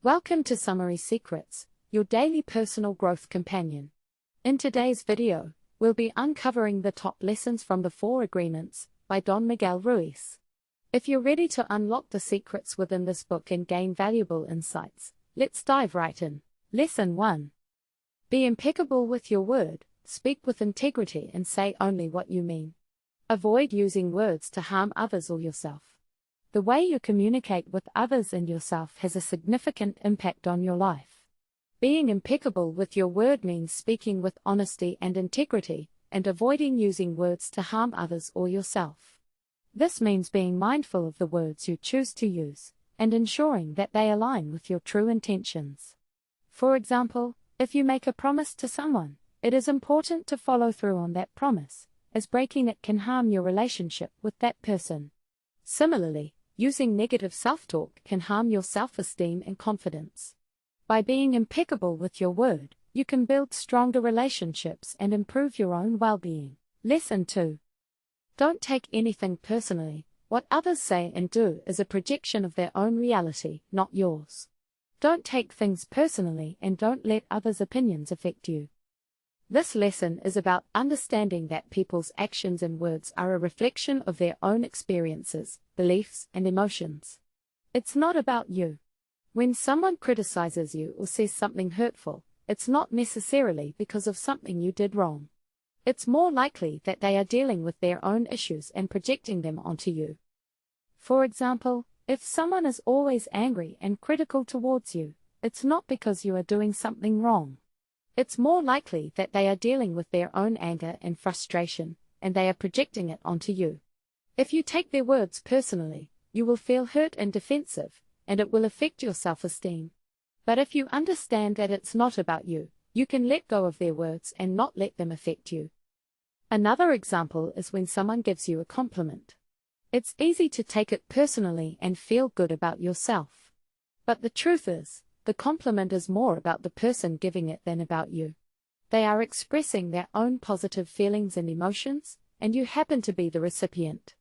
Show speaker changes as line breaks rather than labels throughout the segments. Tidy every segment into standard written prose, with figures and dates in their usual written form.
Welcome to Summary Secrets, your daily personal growth companion. In today's video, we'll be uncovering the top lessons from the 4 Agreements by Don Miguel Ruiz. If you're ready to unlock the secrets within this book and gain valuable insights, let's dive right in. Lesson 1. Be impeccable with your word, speak with integrity and say only what you mean. Avoid using words to harm others or yourself. The way you communicate with others and yourself has a significant impact on your life. Being impeccable with your word means speaking with honesty and integrity, and avoiding using words to harm others or yourself. This means being mindful of the words you choose to use, and ensuring that they align with your true intentions. For example, if you make a promise to someone, it is important to follow through on that promise, as breaking it can harm your relationship with that person. Similarly, using negative self-talk can harm your self-esteem and confidence. By being impeccable with your word, you can build stronger relationships and improve your own well-being. Lesson 2. Don't take anything personally. What others say and do is a projection of their own reality, not yours. Don't take things personally and don't let others' opinions affect you. This lesson is about understanding that people's actions and words are a reflection of their own experiences, beliefs, and emotions. It's not about you. When someone criticizes you or says something hurtful, it's not necessarily because of something you did wrong. It's more likely that they are dealing with their own issues and projecting them onto you. For example, if someone is always angry and critical towards you, it's not because you are doing something wrong. It's more likely that they are dealing with their own anger and frustration, and they are projecting it onto you. If you take their words personally, you will feel hurt and defensive, and it will affect your self-esteem. But if you understand that it's not about you, you can let go of their words and not let them affect you. Another example is when someone gives you a compliment. It's easy to take it personally and feel good about yourself. But the truth is, the compliment is more about the person giving it than about you. They are expressing their own positive feelings and emotions, and you happen to be the recipient.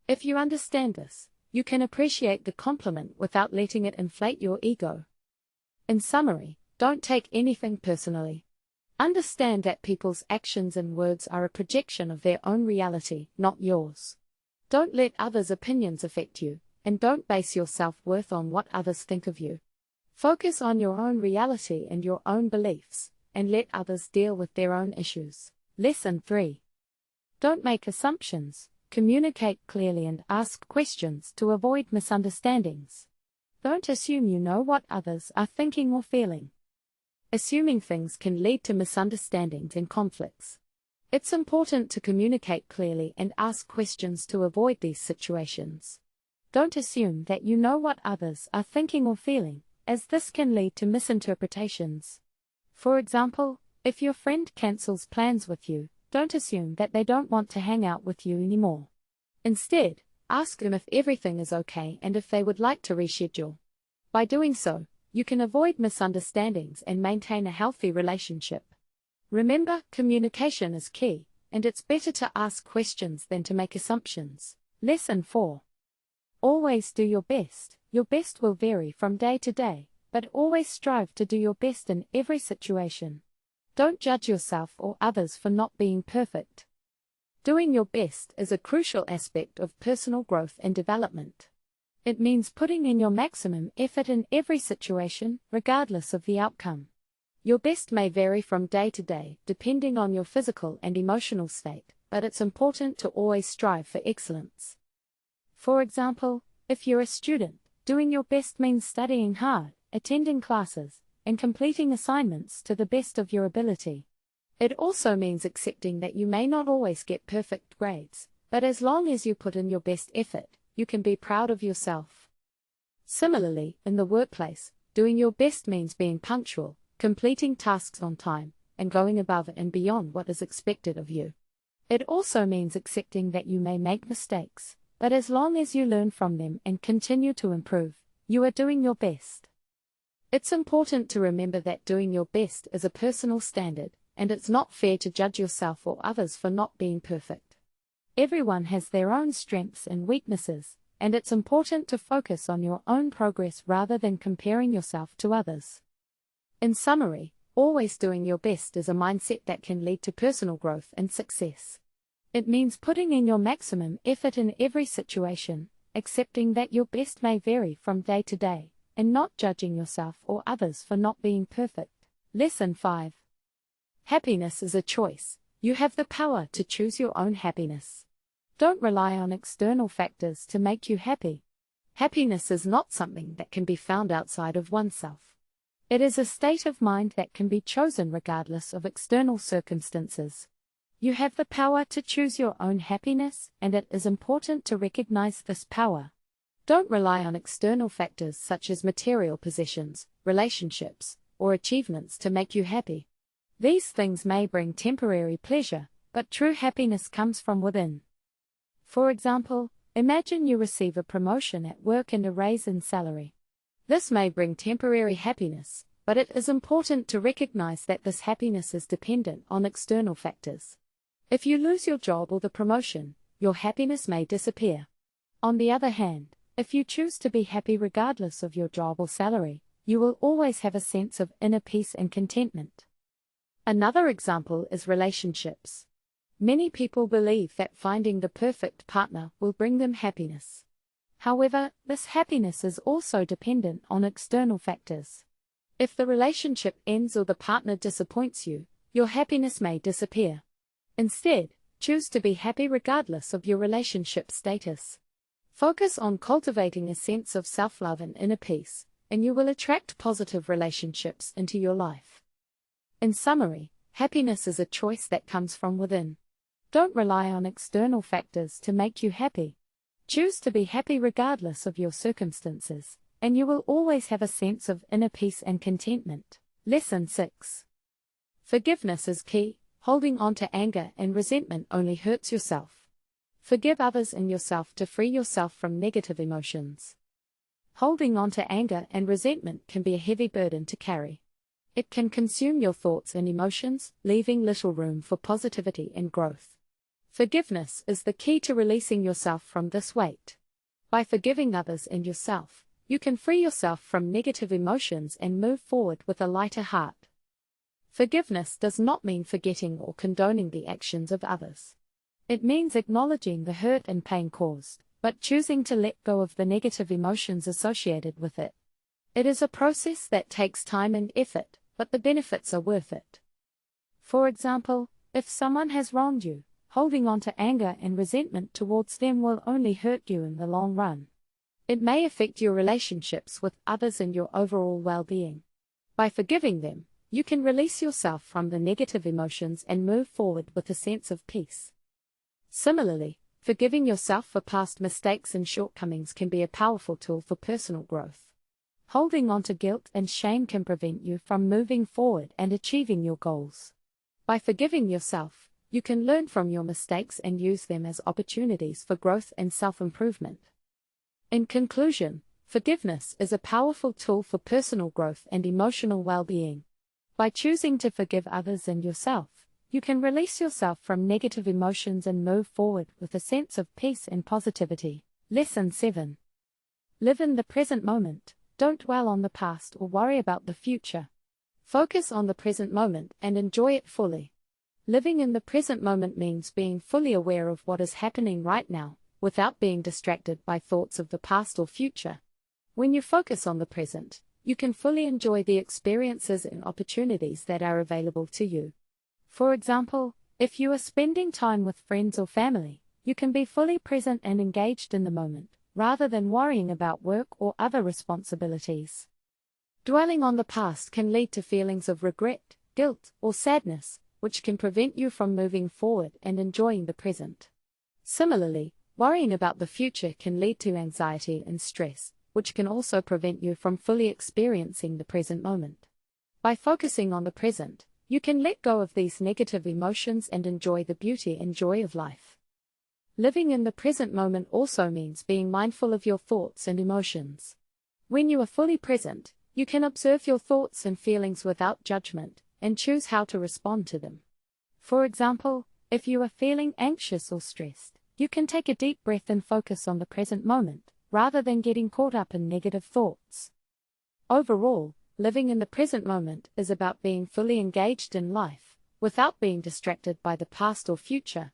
If you understand this, you can appreciate the compliment without letting it inflate your ego. In summary, don't take anything personally. Understand that people's actions and words are a projection of their own reality, not yours. Don't let others' opinions affect you, and don't base your self-worth on what others think of you. Focus on your own reality and your own beliefs, and let others deal with their own issues. Lesson 3. Don't make assumptions, communicate clearly and ask questions to avoid misunderstandings. Don't assume you know what others are thinking or feeling. Assuming things can lead to misunderstandings and conflicts. It's important to communicate clearly and ask questions to avoid these situations. Don't assume that you know what others are thinking or feeling, as this can lead to misinterpretations. For example, if your friend cancels plans with you, don't assume that they don't want to hang out with you anymore. Instead, ask them if everything is okay and if they would like to reschedule. By doing so, you can avoid misunderstandings and maintain a healthy relationship. Remember, communication is key, and it's better to ask questions than to make assumptions. Lesson 4. Always do your best. Your best will vary from day to day, but always strive to do your best in every situation. Don't judge yourself or others for not being perfect. Doing your best is a crucial aspect of personal growth and development. It means putting in your maximum effort in every situation, regardless of the outcome. Your best may vary from day to day, depending on your physical and emotional state, but it's important to always strive for excellence. For example, if you're a student, doing your best means studying hard, attending classes, and completing assignments to the best of your ability. It also means accepting that you may not always get perfect grades, but as long as you put in your best effort, you can be proud of yourself. Similarly, in the workplace, doing your best means being punctual, completing tasks on time, and going above and beyond what is expected of you. It also means accepting that you may make mistakes, but as long as you learn from them and continue to improve, you are doing your best. It's important to remember that doing your best is a personal standard, and it's not fair to judge yourself or others for not being perfect. Everyone has their own strengths and weaknesses, and it's important to focus on your own progress rather than comparing yourself to others. In summary, always doing your best is a mindset that can lead to personal growth and success. It means putting in your maximum effort in every situation, accepting that your best may vary from day to day, and not judging yourself or others for not being perfect. Lesson 5. Happiness is a choice. You have the power to choose your own happiness. Don't rely on external factors to make you happy. Happiness is not something that can be found outside of oneself. It is a state of mind that can be chosen regardless of external circumstances. You have the power to choose your own happiness, and it is important to recognize this power. Don't rely on external factors such as material possessions, relationships, or achievements to make you happy. These things may bring temporary pleasure, but true happiness comes from within. For example, imagine you receive a promotion at work and a raise in salary. This may bring temporary happiness, but it is important to recognize that this happiness is dependent on external factors. If you lose your job or the promotion, your happiness may disappear. On the other hand, if you choose to be happy regardless of your job or salary, you will always have a sense of inner peace and contentment. Another example is relationships. Many people believe that finding the perfect partner will bring them happiness. However, this happiness is also dependent on external factors. If the relationship ends or the partner disappoints you, your happiness may disappear. Instead, choose to be happy regardless of your relationship status. Focus on cultivating a sense of self-love and inner peace, and you will attract positive relationships into your life. In summary, happiness is a choice that comes from within. Don't rely on external factors to make you happy. Choose to be happy regardless of your circumstances, and you will always have a sense of inner peace and contentment. Lesson 6. Forgiveness is key. Holding on to anger and resentment only hurts yourself. Forgive others and yourself to free yourself from negative emotions. Holding on to anger and resentment can be a heavy burden to carry. It can consume your thoughts and emotions, leaving little room for positivity and growth. Forgiveness is the key to releasing yourself from this weight. By forgiving others and yourself, you can free yourself from negative emotions and move forward with a lighter heart. Forgiveness does not mean forgetting or condoning the actions of others. It means acknowledging the hurt and pain caused, but choosing to let go of the negative emotions associated with it. It is a process that takes time and effort, but the benefits are worth it. For example, if someone has wronged you, holding on to anger and resentment towards them will only hurt you in the long run. It may affect your relationships with others and your overall well-being. By forgiving them, you can release yourself from the negative emotions and move forward with a sense of peace. Similarly, forgiving yourself for past mistakes and shortcomings can be a powerful tool for personal growth. Holding on to guilt and shame can prevent you from moving forward and achieving your goals. By forgiving yourself, you can learn from your mistakes and use them as opportunities for growth and self-improvement. In conclusion, forgiveness is a powerful tool for personal growth and emotional well-being. By choosing to forgive others and yourself, you can release yourself from negative emotions and move forward with a sense of peace and positivity. Lesson 7. Live in the present moment. Don't dwell on the past or worry about the future. Focus on the present moment and enjoy it fully. Living in the present moment means being fully aware of what is happening right now, without being distracted by thoughts of the past or future. When you focus on the present, you can fully enjoy the experiences and opportunities that are available to you. For example, if you are spending time with friends or family, you can be fully present and engaged in the moment, rather than worrying about work or other responsibilities. Dwelling on the past can lead to feelings of regret, guilt, or sadness, which can prevent you from moving forward and enjoying the present. Similarly, worrying about the future can lead to anxiety and stress, which can also prevent you from fully experiencing the present moment. By focusing on the present, you can let go of these negative emotions and enjoy the beauty and joy of life. Living in the present moment also means being mindful of your thoughts and emotions. When you are fully present, you can observe your thoughts and feelings without judgment, and choose how to respond to them. For example, if you are feeling anxious or stressed, You can take a deep breath and focus on the present moment, rather than getting caught up in negative thoughts. Overall, living in the present moment is about being fully engaged in life, without being distracted by the past or future.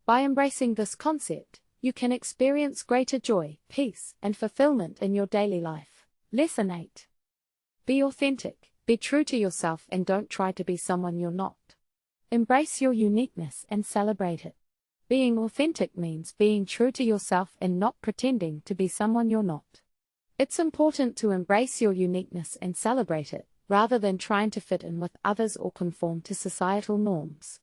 By embracing this concept, you can experience greater joy, peace, and fulfillment in your daily life. Lesson 8. Be authentic, be true to yourself and don't try to be someone you're not. Embrace your uniqueness and celebrate it. Being authentic means being true to yourself and not pretending to be someone you're not. It's important to embrace your uniqueness and celebrate it, rather than trying to fit in with others or conform to societal norms.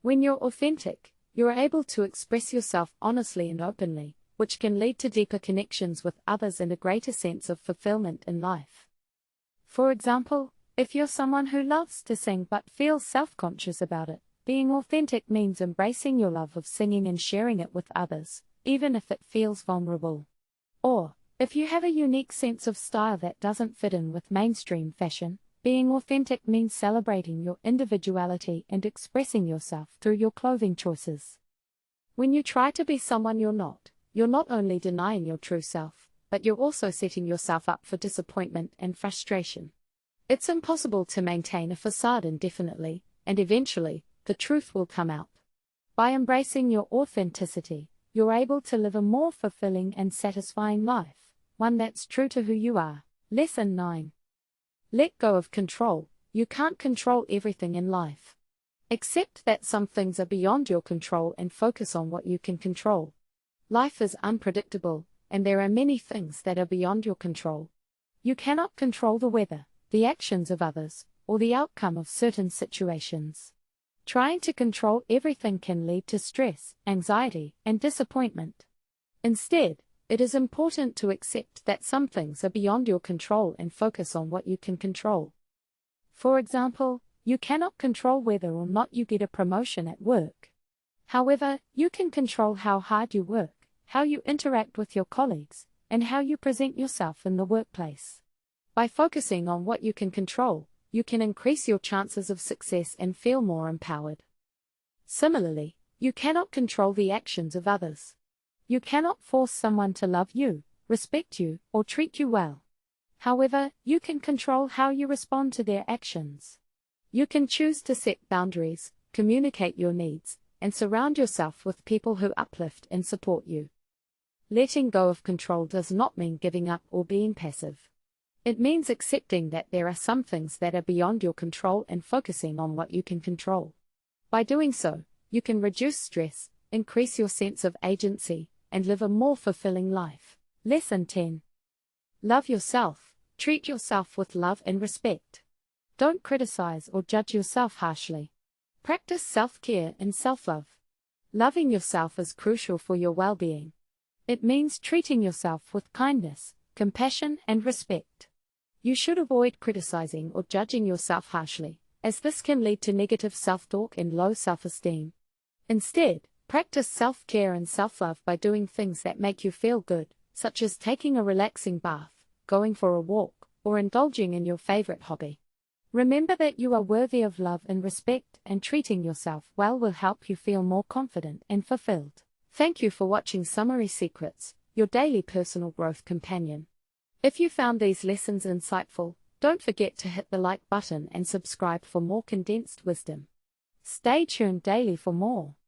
When you're authentic, you're able to express yourself honestly and openly, which can lead to deeper connections with others and a greater sense of fulfillment in life. For example, if you're someone who loves to sing but feels self-conscious about it, being authentic means embracing your love of singing and sharing it with others, even if it feels vulnerable. Or, if you have a unique sense of style that doesn't fit in with mainstream fashion, being authentic means celebrating your individuality and expressing yourself through your clothing choices. When you try to be someone you're not only denying your true self, but you're also setting yourself up for disappointment and frustration. It's impossible to maintain a facade indefinitely, and eventually, the truth will come out. By embracing your authenticity, you're able to live a more fulfilling and satisfying life, one that's true to who you are. Lesson 9. Let go of control. You can't control everything in life. Accept that some things are beyond your control and focus on what you can control. Life is unpredictable, and there are many things that are beyond your control. You cannot control the weather, the actions of others, or the outcome of certain situations. Trying to control everything can lead to stress, anxiety, and disappointment. Instead, it is important to accept that some things are beyond your control and focus on what you can control. For example, you cannot control whether or not you get a promotion at work. However, you can control how hard you work, how you interact with your colleagues, and how you present yourself in the workplace. By focusing on what you can control, you can increase your chances of success and feel more empowered. Similarly, you cannot control the actions of others. You cannot force someone to love you, respect you, or treat you well. However, you can control how you respond to their actions. You can choose to set boundaries, communicate your needs, and surround yourself with people who uplift and support you. Letting go of control does not mean giving up or being passive. It means accepting that there are some things that are beyond your control and focusing on what you can control. By doing so, you can reduce stress, increase your sense of agency, and live a more fulfilling life. Lesson 10. Love yourself. Treat yourself with love and respect. Don't criticize or judge yourself harshly. Practice self-care and self-love. Loving yourself is crucial for your well-being. It means treating yourself with kindness, compassion, and respect. You should avoid criticizing or judging yourself harshly, as this can lead to negative self-talk and low self-esteem. Instead, practice self-care and self-love by doing things that make you feel good, such as taking a relaxing bath, going for a walk, or indulging in your favorite hobby. Remember that you are worthy of love and respect, and treating yourself well will help you feel more confident and fulfilled. Thank you for watching Summary Secrets, your daily personal growth companion. If you found these lessons insightful, don't forget to hit the like button and subscribe for more condensed wisdom. Stay tuned daily for more.